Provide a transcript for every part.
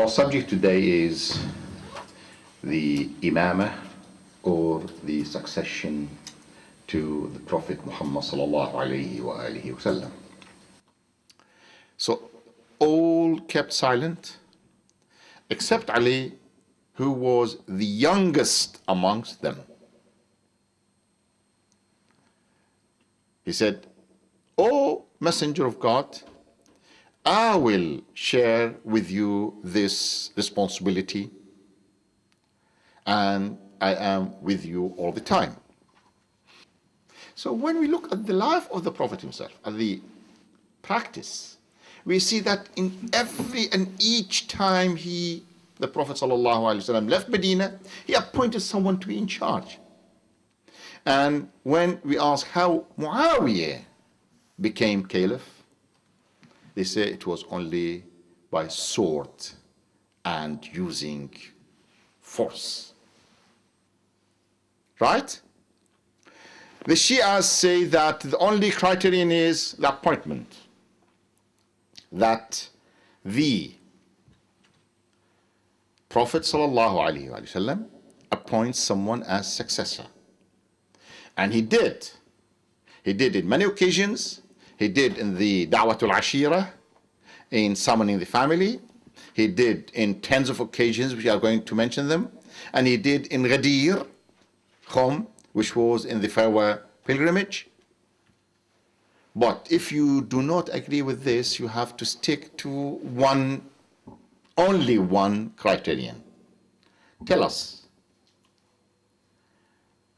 Our subject today is the Imamah, or the succession to the Prophet Muhammed sallallahu alayhi wa alihi wasallam. So all kept silent except Ali, who was the youngest amongst them. He said, "O Messenger of God, I will share with you this responsibility, and I am with you all the time." So when we look at the life of the Prophet himself, at the practice, we see that in every and each time the Prophet ﷺ left Medina, he appointed someone to be in charge. And when we ask how Muawiyah became caliph, they say it was only by sword and using force. Right? The Shias say that the only criterion is the appointment, that the Prophet ﷺ appoints someone as successor. And he did. He did in many occasions. He did in the Da'watul Ashira, in summoning the family. He did in tens of occasions, we are going to mention them. And he did in Ghadir Khum, which was in the farewell pilgrimage. But if you do not agree with this, you have to stick to only one criterion. Tell us,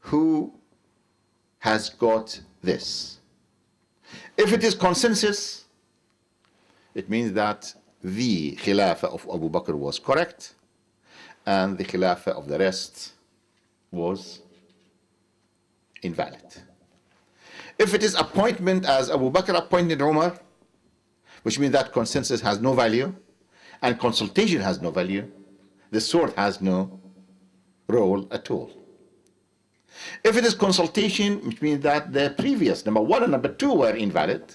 who has got this? If it is consensus, it means that the Khilafah of Abu Bakr was correct and the Khilafah of the rest was invalid. If it is appointment as Abu Bakr appointed Umar, which means that consensus has no value and consultation has no value, the sword has no role at all. If it is consultation, which means that the previous number 1 and number 2 were invalid.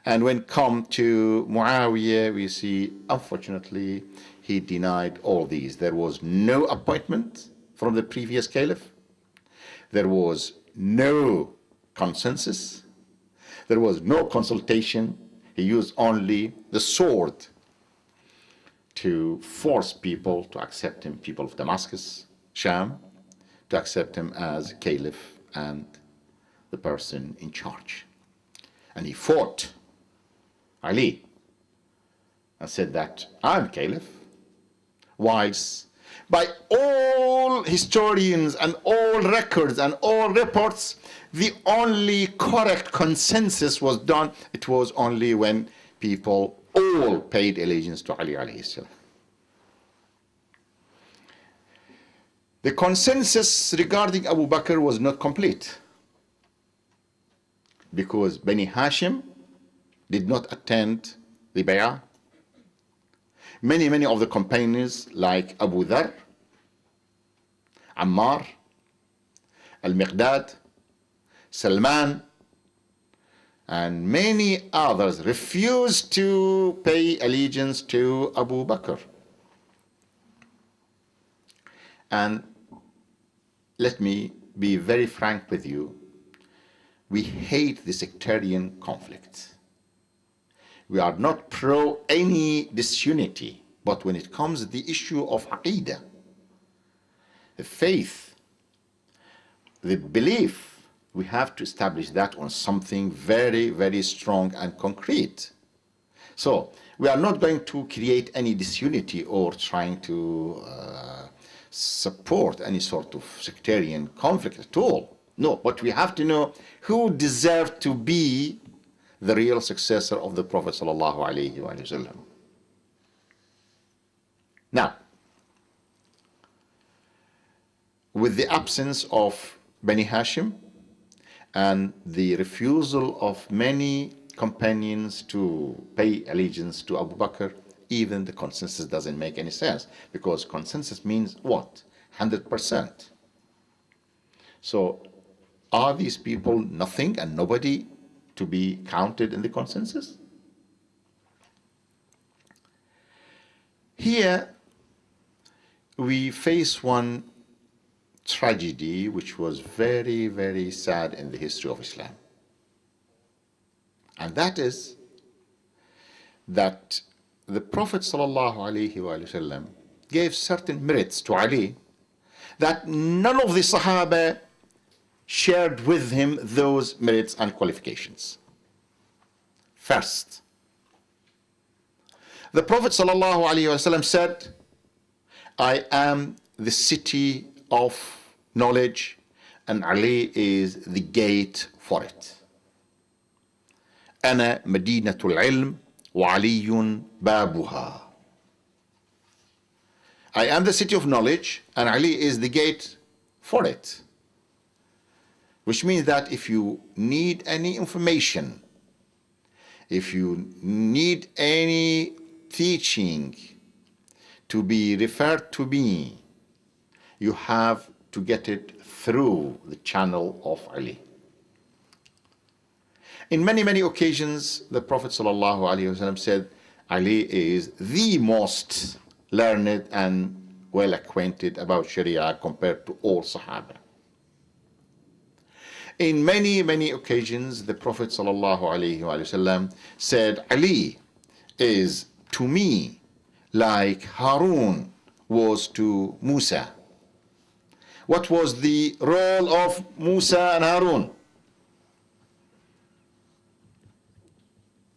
And when come to Muawiyah, we see, unfortunately, he denied all these. There was no appointment from the previous caliph. There was no consensus. There was no consultation. He used only the sword to force people to accept him, people of Damascus, Sham, to accept him as caliph and the person in charge. And he fought Ali and said that I'm caliph, whilst by all historians and all records and all reports, the only correct consensus was done, it was only when people all paid allegiance to Ali alayhi salam. The consensus regarding Abu Bakr was not complete because Bani Hashim did not attend the bay'ah. Many of the companions like Abu Dhar, Ammar, Al-Miqdad, Salman, and many others refused to pay allegiance to Abu Bakr. And let me be very frank with you, we hate the sectarian conflict. We are not pro any disunity, but when it comes to the issue of Aqeedah, the faith, the belief, we have to establish that on something very, very strong and concrete. So we are not going to create any disunity or trying to support any sort of sectarian conflict at all. No, but we have to know who deserved to be the real successor of the Prophet sallallahu alaihi wasallam. Now, with the absence of Bani Hashim and the refusal of many companions to pay allegiance to Abu Bakr, even the consensus doesn't make any sense, because consensus means what? 100%. So are these people nothing and nobody to be counted in the consensus? Here we face one tragedy which was very, very sad in the history of Islam. And that is that the Prophet ﷺ gave certain merits to Ali that none of the Sahaba shared with him those merits and qualifications. First, the Prophet ﷺ said, I am the city of knowledge and Ali is the gate for it. أنا مدينة العلم وعلي بابها. I am the city of knowledge and Ali is the gate for it. Which means that if you need any information, if you need any teaching to be referred to me, you have to get it through the channel of Ali. In many, many occasions, the Prophet ﷺ said, Ali is the most learned and well acquainted about Sharia compared to all Sahaba. In many, many occasions, the Prophet ﷺ said, Ali is to me like Harun was to Musa. What was the role of Musa and Harun?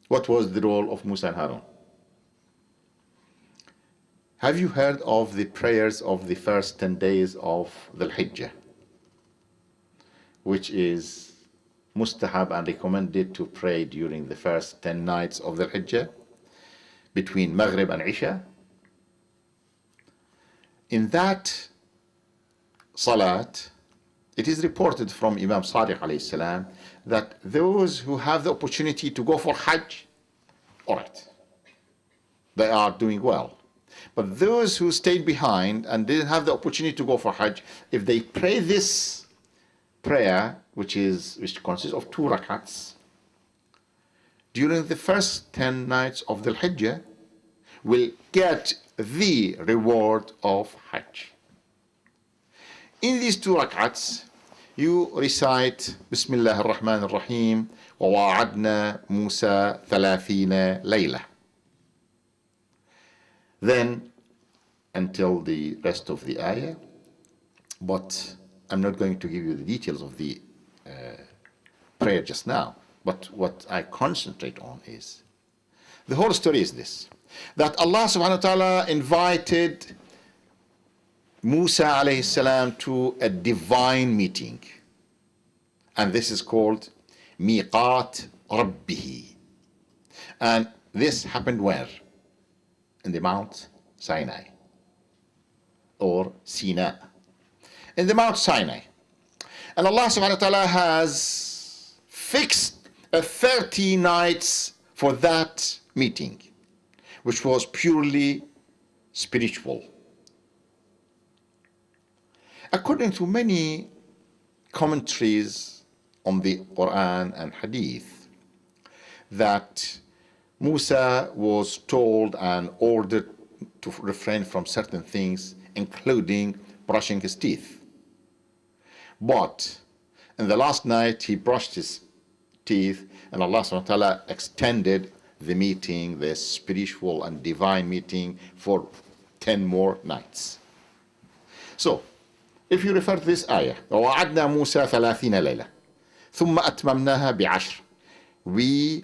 What was the role of Musa and Harun? Have you heard of the prayers of the first 10 days of the Hijjah, which is mustahab and recommended to pray during the first 10 nights of the Hijjah between Maghrib and Isha? In that Salat, it is reported from Imam Sadiq alayhi salam that those who have the opportunity to go for Hajj, all right, they are doing well. But those who stayed behind and didn't have the opportunity to go for Hajj, if they pray this prayer, which consists of 2 rakats, during the first 10 nights of the Hijjah, will get the reward of Hajj. In these 2 rakats, you recite Bismillah ar-Rahman ar-Rahim وَوَاعَدْنَا مُوسَى 30 لَيْلَةً. Then until the rest of the ayah, but I'm not going to give you the details of the prayer just now, but what I concentrate on is, the whole story is this, that Allah subhanahu wa ta'ala invited Musa alayhi salam to a divine meeting, and this is called Miqat Rabbihi. And this happened where? In the Mount Sinai, or Sina, in the Mount Sinai. And Allah subhanahu wa ta'ala has fixed 30 nights for that meeting, which was purely spiritual. According to many commentaries on the Quran and Hadith, that Musa was told and ordered to refrain from certain things, including brushing his teeth. But in the last night, he brushed his teeth, and Allah subhanahu wa ta'ala extended the meeting, the spiritual and divine meeting, for 10 more nights. So, if you refer to this ayah, وَوَعَدْنَا مُوسَى 30 لَيْلَةً ثُمَّ أَتْمَمْنَاهَا بِعَشْرٍ, we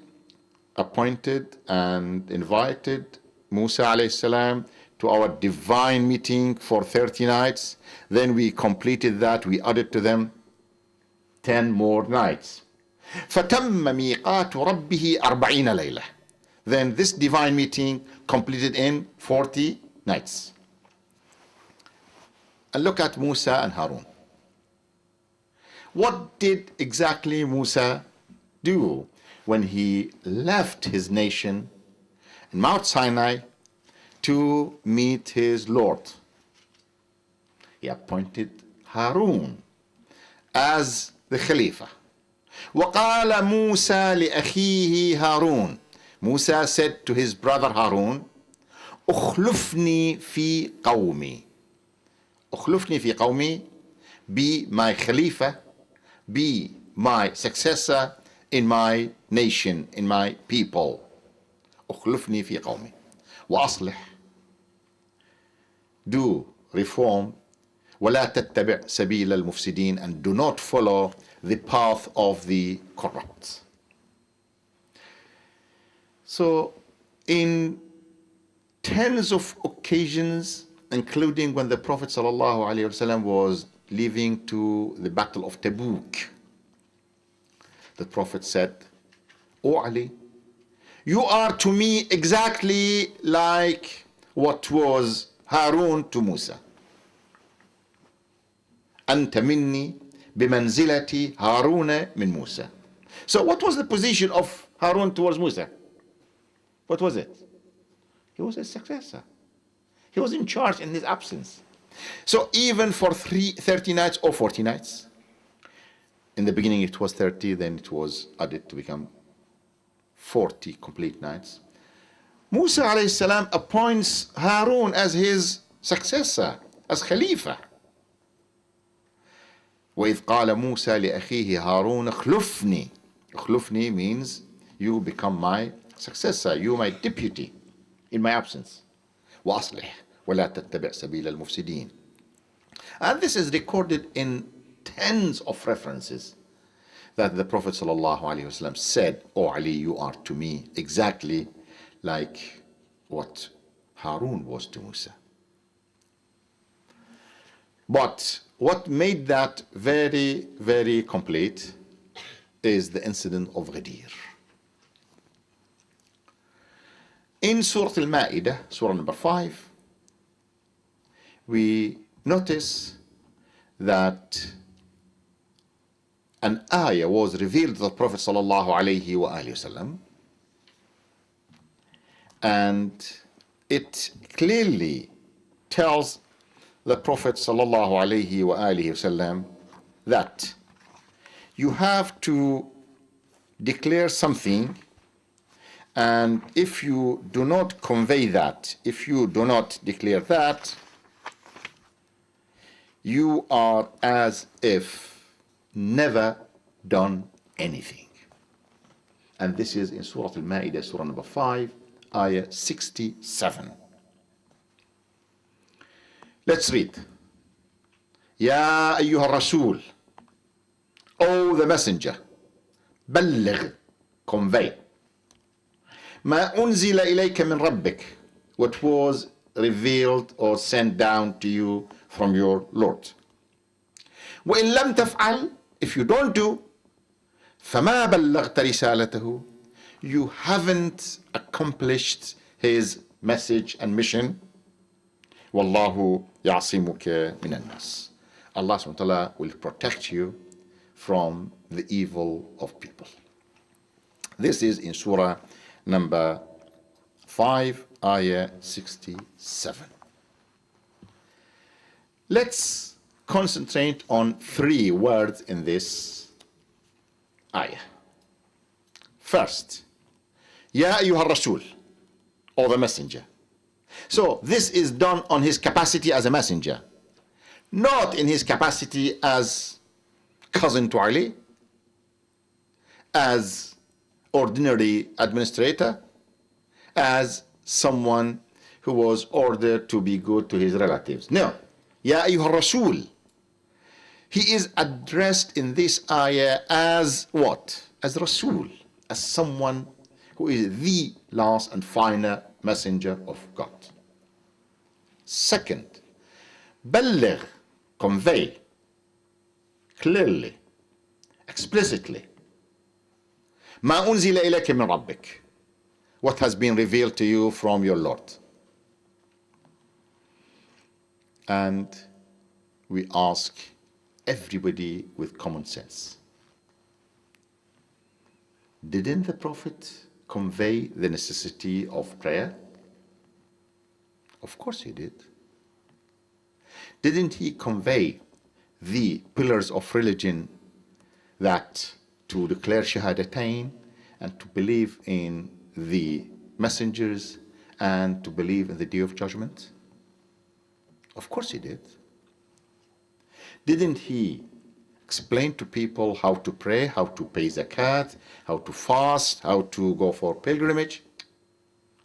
appointed and invited Musa alayhi salam to our divine meeting for 30 nights. Then we completed that, we added to them 10 more nights. فَتَمَّ مِيقَاتُ رَبِّهِ 40 لَيْلَةً. Then this divine meeting completed in 40 nights. And look at Musa and Harun. What did exactly Musa do when he left his nation in Mount Sinai to meet his Lord? He appointed Harun as the Khalifa. وَقَالَ مُوسَى لِأَخِيهِ هَارُونَ. Musa said to his brother Harun, أخلفني في قومي. أخلفني في قومي, be my Khalifa, be my successor in my nation, in my people. أخلفني في قومي. وأصلح, do reform, ولا تتبع سبيل المفسدين, and do not follow the path of the corrupt. So in tens of occasions, including when the Prophet ﷺ was leaving to the Battle of Tabuk, the Prophet said, "O Ali, you are to me exactly like what was Harun to Musa. أنت مني بمنزلة هارون من موسى." So what was the position of Harun towards Musa? What was it? He was his successor. He was in charge in his absence. So even for 30 nights or 40 nights, in the beginning it was 30, then it was added to become 40 complete nights. Musa alayhi salam appoints Harun as his successor, as Khalifa. وإذ قال موسى لأخيه هارون اخلفني. اخلفني means you become my successor, you my deputy in my absence. وأصلح ولا تتبع سبيل المفسدين. And this is recorded in tens of references that the Prophet ﷺ said, "O Ali, you are to me exactly like what Harun was to Musa." But what made that very, very complete is the incident of Ghadir. In Surah Al-Ma'idah, Surah number 5, we notice that an ayah was revealed to the Prophet sallallahu alaihi wasallam, and it clearly tells the Prophet sallallahu alaihi wasallam that you have to declare something, and if you do not convey that, if you do not declare that, you are as if never done anything. And this is in Surah Al-Ma'idah, Surah number 5, ayah 67. Let's read. يا أيها الرسول, O the messenger, بلغ, convey, ما أنزل إليك من ربك, what was revealed or sent down to you from your Lord. وإن لم تفعل, if you don't do, فما بلغت رسالته, you haven't accomplished his message and mission. والله يعصمك من الناس. Allah subhanahu wa ta'ala will protect you from the evil of people. This is in Surah number 5, ayah 67. Let's concentrate on 3 words in this ayah. First, Ya ayyuha rasul, or the messenger. So this is done on his capacity as a messenger, not in his capacity as cousin to Ali, as ordinary administrator, as someone who was ordered to be good to his relatives. No. Ya ayyuha rasul. He is addressed in this ayah as what? As Rasul, as someone who is the last and final messenger of God. Second, بلغ, convey, clearly, explicitly, ما أنزل إليك من ربك, what has been revealed to you from your Lord. And we ask everybody with common sense, didn't the Prophet convey the necessity of prayer? Of course he did. Didn't he convey the pillars of religion, that to declare Shahadatain and to believe in the messengers and to believe in the Day of Judgment? Of course he did. Didn't he explain to people how to pray, how to pay zakat, how to fast, how to go for pilgrimage?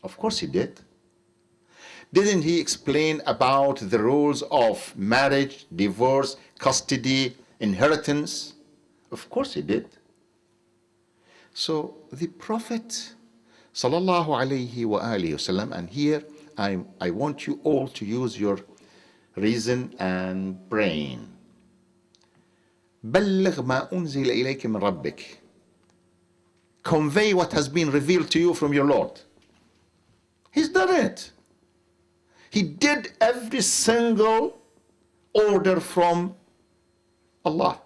Of course he did. Didn't he explain about the rules of marriage, divorce, custody, inheritance? Of course he did. So the Prophet sallallahu alayhi wa alihi wasallam, and here I want you all to use your reason and brain. بلغ ما أنزل إليك من ربك. Convey what has been revealed to you from your Lord. He's done it. He did every single order from Allah.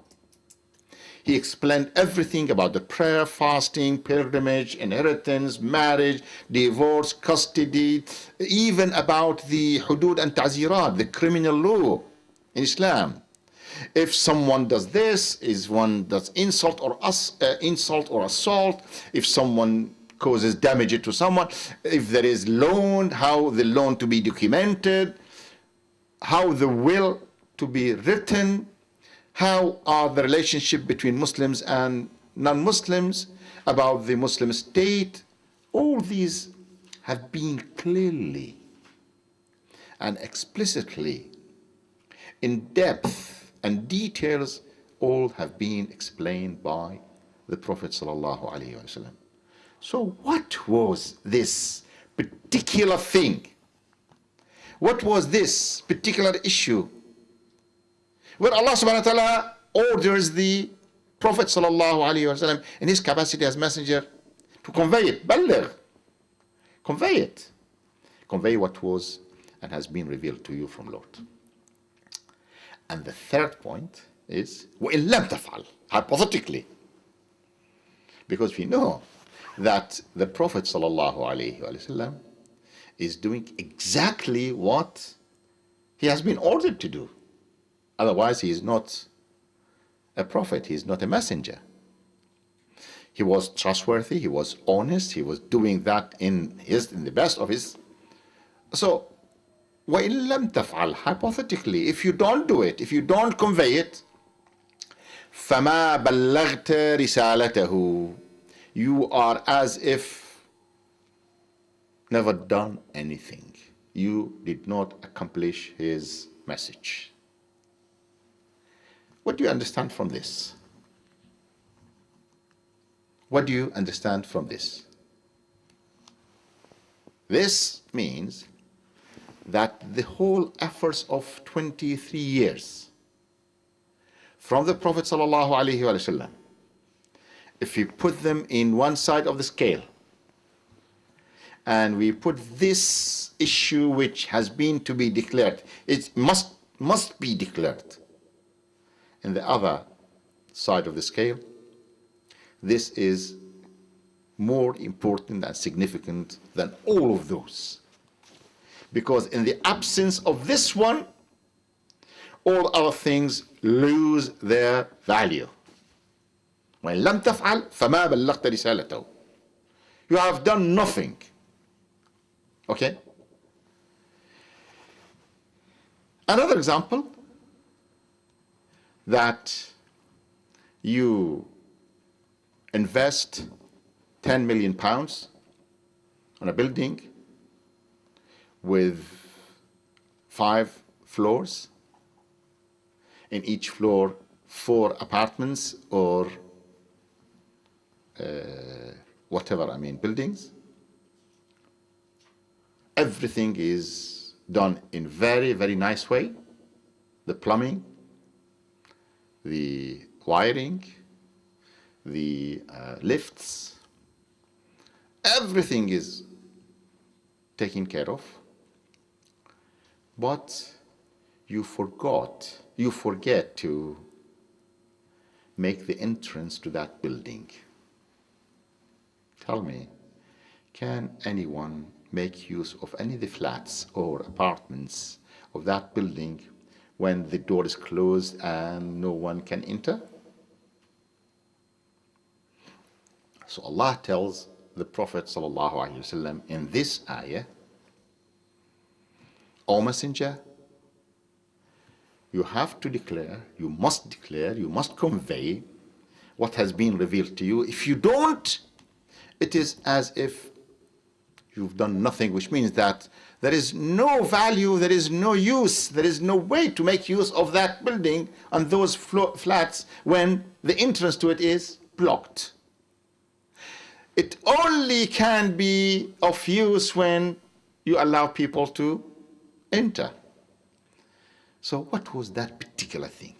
He explained everything about the prayer, fasting, pilgrimage, inheritance, marriage, divorce, custody, even about the hudud and ta'zirat, the criminal law in Islam. If someone does this, is one does insult or assault, if someone causes damage to someone, if there is loan, how the loan to be documented, how the will to be written, how are the relationship between Muslims and non-Muslims, about the Muslim state. All these have been clearly and explicitly, in depth and details, all have been explained by the Prophet sallallahu alaihi wasallam. So what was this particular thing? What was this particular issue where Allah subhanahu wa ta'ala orders the Prophet sallallahu alaihi wasallam in his capacity as messenger to convey it? Balligh. Convey it. Convey what was and has been revealed to you from Lord. And the third point is وَإِن لَمْ تَفْعَلْ, hypothetically. Because we know that the Prophet sallallahu alaihi wasallam is doing exactly what he has been ordered to do. Otherwise, he is not a prophet, he is not a messenger. He was trustworthy, he was honest, he was doing that in the best of his. So, وَإِن لَمْ تَفْعَلْ, hypothetically, if you don't do it, if you don't convey it, فَمَا بَلَّغْتَ رِسَالَتَهُ, you are as if never done anything. You did not accomplish his message. What do you understand from this? What do you understand from this? This means that the whole efforts of 23 years from the Prophet sallallahu alaihi wasallam, if we put them in one side of the scale and we put this issue which has been to be declared, it must be declared, in the other side of the scale, this is more important and significant than all of those. Because in the absence of this one, all other things lose their value. وَإِن لَمْ تَفْعَلْ فَمَا بَلَّغْتَ رِسَالَتَهُ. You have done nothing. Okay? Another example, that you invest 10 million pounds on a building with 5 floors, in each floor 4 apartments or buildings. Everything is done in very, very nice way. The plumbing, the wiring, the lifts, everything is taken care of. But you forget to make the entrance to that building. Tell me, can anyone make use of any of the flats or apartments of that building when the door is closed and no one can enter? So Allah tells the Prophet ﷺ in this ayah O Messenger, you have to declare, you must convey what has been revealed to you. If you don't, it is as if you've done nothing, which means that there is no value, there is no use, there is no way to make use of that building and those flats when the entrance to it is blocked. It only can be of use when you allow people to enter. So what was that particular thing?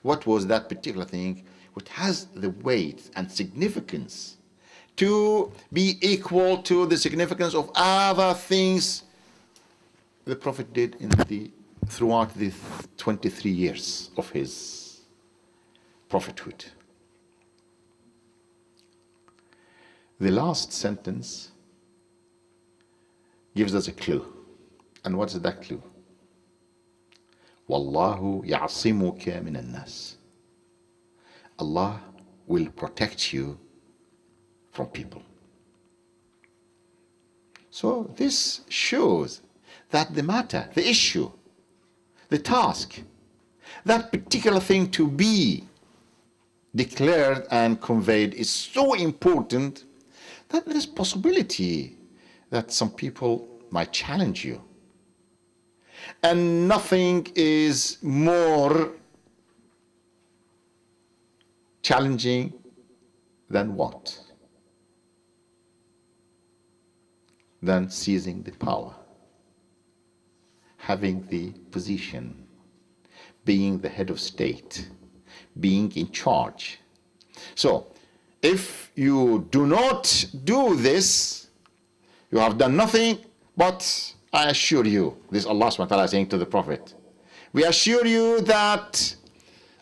What was that particular thing which has the weight and significance to be equal to the significance of other things the Prophet did throughout the 23 years of his prophethood? The last sentence gives us a clue. And what is that clue? Wallahu ya'asimuka min al-nas. Allah will protect you from people. So this shows that the matter, the issue, the task, that particular thing to be declared and conveyed is so important that there is possibility that some people might challenge you. And nothing is more challenging than what? Than seizing the power, having the position, being the head of state, being in charge. So, if you do not do this, you have done nothing, but I assure you, this is Allah subhanahu wa ta'ala saying to the Prophet, we assure you that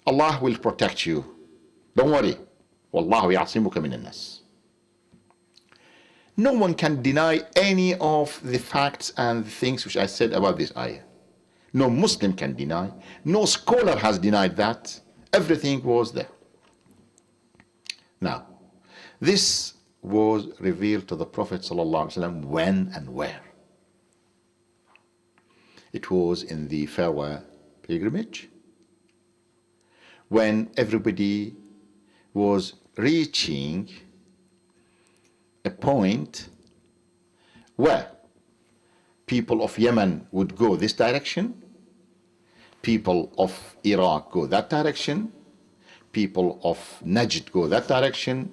Allah will protect you. Don't worry. Wallahu ya'asimuka min al-nas. No one can deny any of the facts and the things which I said about this ayah. No Muslim can deny. No scholar has denied that. Everything was there. Now, this was revealed to the Prophet ﷺ when and where? It was in the farewell pilgrimage, when everybody was reaching a point where people of Yemen would go this direction, people of Iraq go that direction, people of Najd go that direction,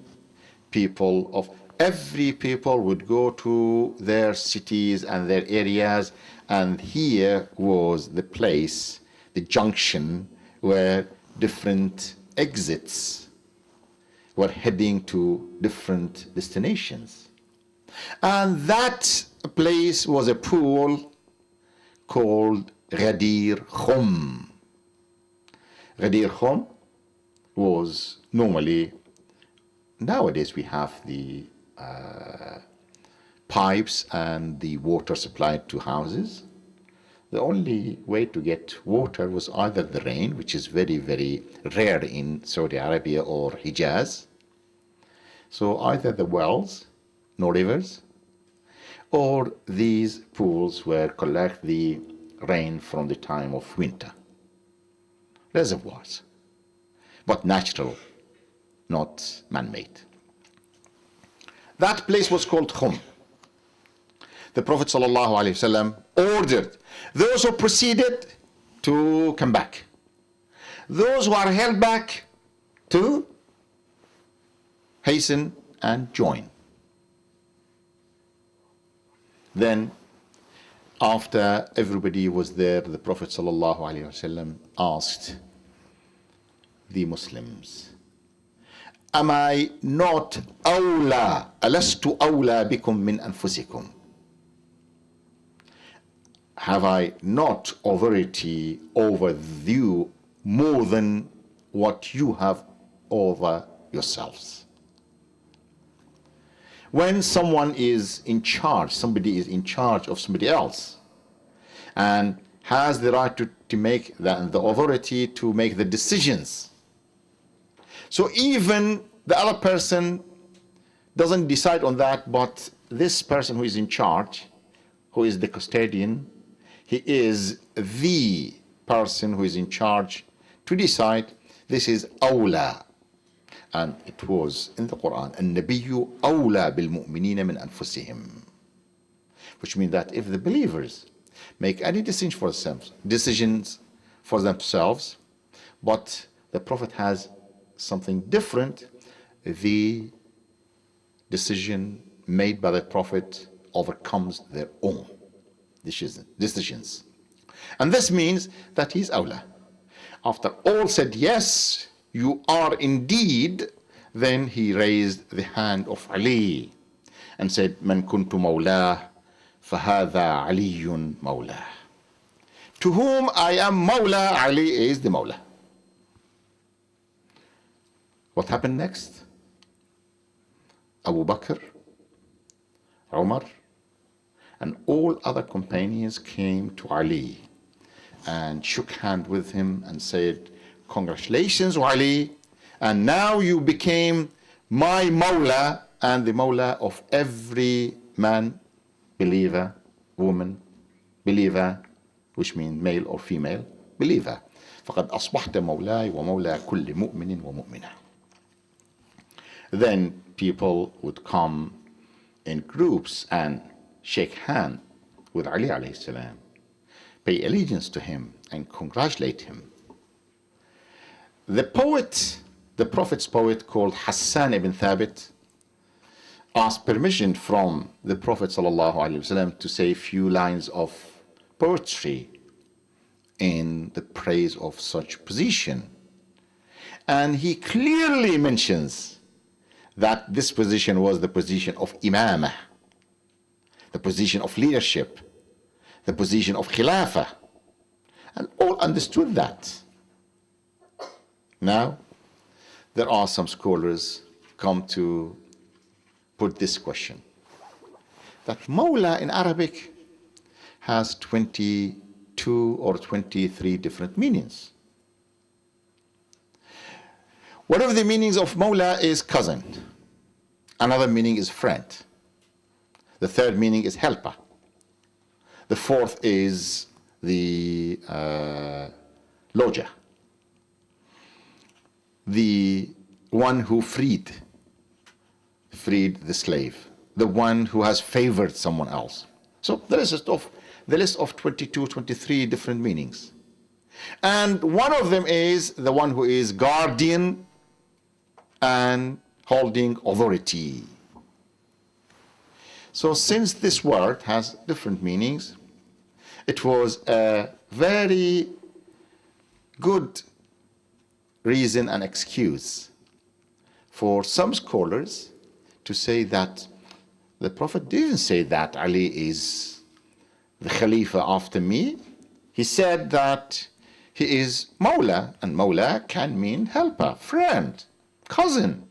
every people would go to their cities and their areas, and here was the place, the junction, where different exits were heading to different destinations. And that place was a pool called Ghadir Khum. Ghadir Khum was normally, nowadays we have the pipes and the water supplied to houses. The only way to get water was either the rain, which is very, very rare in Saudi Arabia or Hijaz. So either the wells, no rivers, or these pools where collect the rain from the time of winter. Reservoirs, but natural, not man-made. That place was called Khum. The Prophet ﷺ ordered those who proceeded to come back. Those who are held back to hasten and join. Then, after everybody was there, the Prophet ﷺ asked the Muslims, am I not awla, alastu awla bikum min anfusikum? Have I not authority over you more than what you have over yourselves? When someone is in charge, somebody is in charge of somebody else and has the right to make the authority to make the decisions. So even the other person doesn't decide on that, but this person who is in charge who is the custodian, he is the person who is in charge to decide this is awla. And it was in the Quran, النبي أولى بالمؤمنين من أنفسهم, which means that if the believers make any decisions for themselves, but the Prophet has something different, the decision made by the Prophet overcomes their own decisions. And this means that he's awla. After all said, yes, you are indeed, then he raised the hand of Ali and said, Man kuntu mawlah, fahadha aliyun mawlah. To whom I am mawla, Ali is the mawla. What happened next? Abu Bakr, Umar, and all other companions came to Ali and shook hands with him and said, congratulations, Ali, and now you became my Mawla and the Mawla of every man, believer, woman, believer, which means male or female, believer. فقد أصبحت مولاي ومولى كل مؤمن ومؤمنة. Then people would come in groups and shake hands with Ali alayhi salam, pay allegiance to him and congratulate him. The poet, the Prophet's poet called Hassan ibn Thabit, asked permission from the Prophet ﷺ to say a few lines of poetry in the praise of such position. And he clearly mentions that this position was the position of Imamah, the position of leadership, the position of Khilafah. And all understood that. Now, there are some scholars come to put this question, that Mawla in Arabic has 22 or 23 different meanings. One of the meanings of Mawla is cousin. Another meaning is friend. The third meaning is helper. The fourth is the lodger, the one who freed the slave, the one who has favored someone else. So the list of 22, 23 different meanings. And one of them is the one who is guardian and holding authority. So since this word has different meanings, it was a very good reason and excuse for some scholars to say that the Prophet didn't say that Ali is the Khalifa after me. He said that he is Mawla, and Mawla can mean helper, friend, cousin.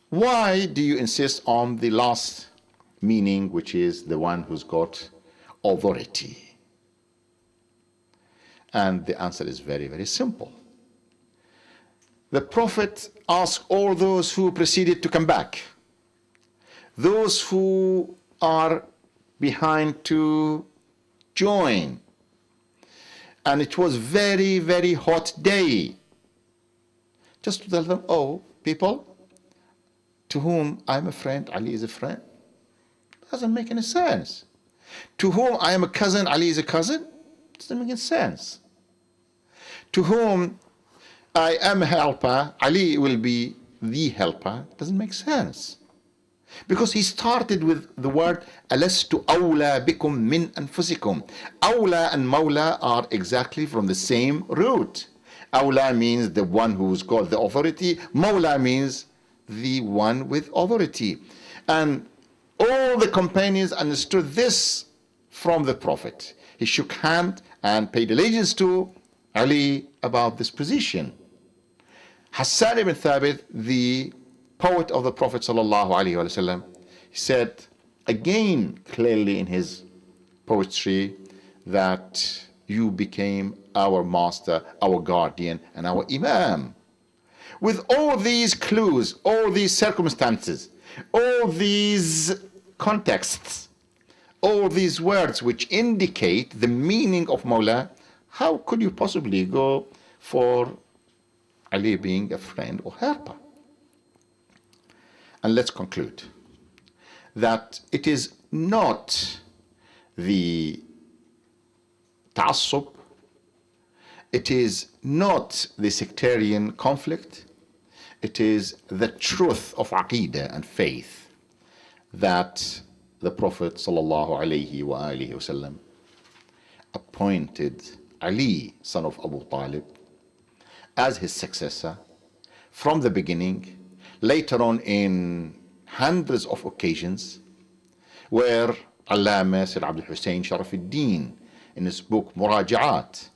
Why do you insist on the last meaning, which is the one who's got authority? And the answer is very, very simple. The Prophet asked all those who proceeded to come back, those who are behind to join. And it was very, very hot day. Just to tell them, oh, people, to whom I'm a friend, Ali is a friend. Doesn't make any sense. To whom I am a cousin, Ali is a cousin. Doesn't make any sense. To whom I am a helper, Ali will be the helper. Doesn't make sense. Because he started with the word أَلَسْتُ أَوْلَى بِكُمْ مِنْ أَنفُسِكُمْ. Awla and Mawla are exactly from the same root. Awla means the one who's got the authority. Mawla means the one with authority. And all the companions understood this from the Prophet. He shook hand and paid allegiance to Ali about this position. Hassan ibn Thabit, the poet of the Prophet ﷺ, he said again clearly in his poetry that you became our master, our guardian, and our imam. With all these clues, all these circumstances, all these contexts, all these words which indicate the meaning of Mawla, how could you possibly go for Ali being a friend or helper? And let's conclude that it is not the ta'assub, it is not the sectarian conflict, it is the truth of Aqeedah and faith that the Prophet ﷺ appointed Ali, son of Abu Talib, as his successor from the beginning, later on in hundreds of occasions, where Allama Sayyid Abdul Hussein Sharafuddin, in his book Murajaat,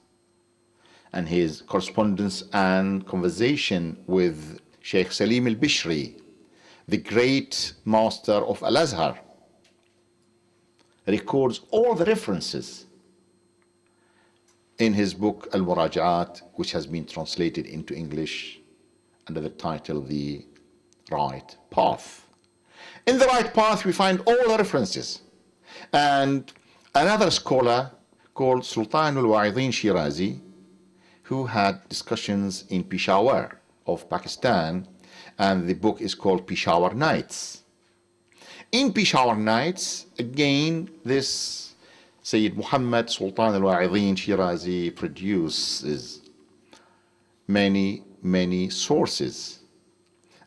and his correspondence and conversation with Sheikh Salim al-Bishri, the great master of Al-Azhar, records all the references in his book Al-Murajaat, which has been translated into English under the title The Right Path. In The Right Path, we find all the references. And another scholar called Sultan al-Wa'idhin Shirazi, who had discussions in Peshawar of Pakistan, and the book is called Peshawar Nights. In Peshawar Nights, again, this Sayyid Muhammad Sultan al-Wa'idhin Shirazi produces many sources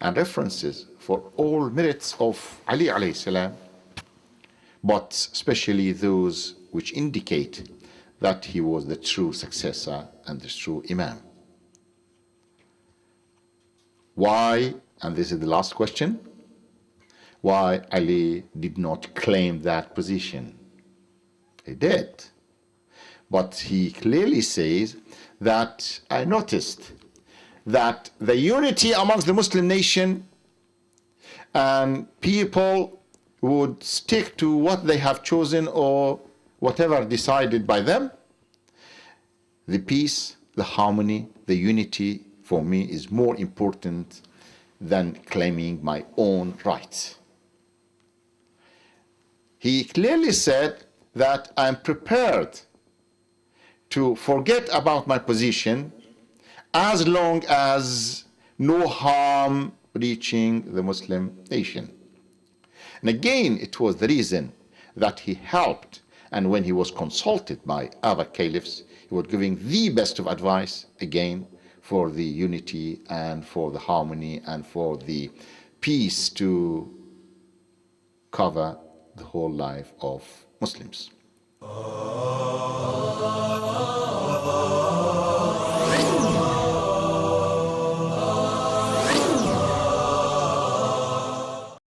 and references for all merits of Ali alayhi salam, but especially those which indicate that he was the true successor and the true Imam. Why, and this is the last question, why Ali did not claim that position? He did. But he clearly says that I noticed that the unity amongst the Muslim nation and people would stick to what they have chosen or whatever decided by them. The peace, the harmony, the unity for me is more important than claiming my own rights. He clearly said that I'm prepared to forget about my position as long as no harm reaching the Muslim nation. And again, it was the reason that he helped, and when he was consulted by other caliphs, he was giving the best of advice, again, for the unity and for the harmony and for the peace to cover the whole life of Muslims.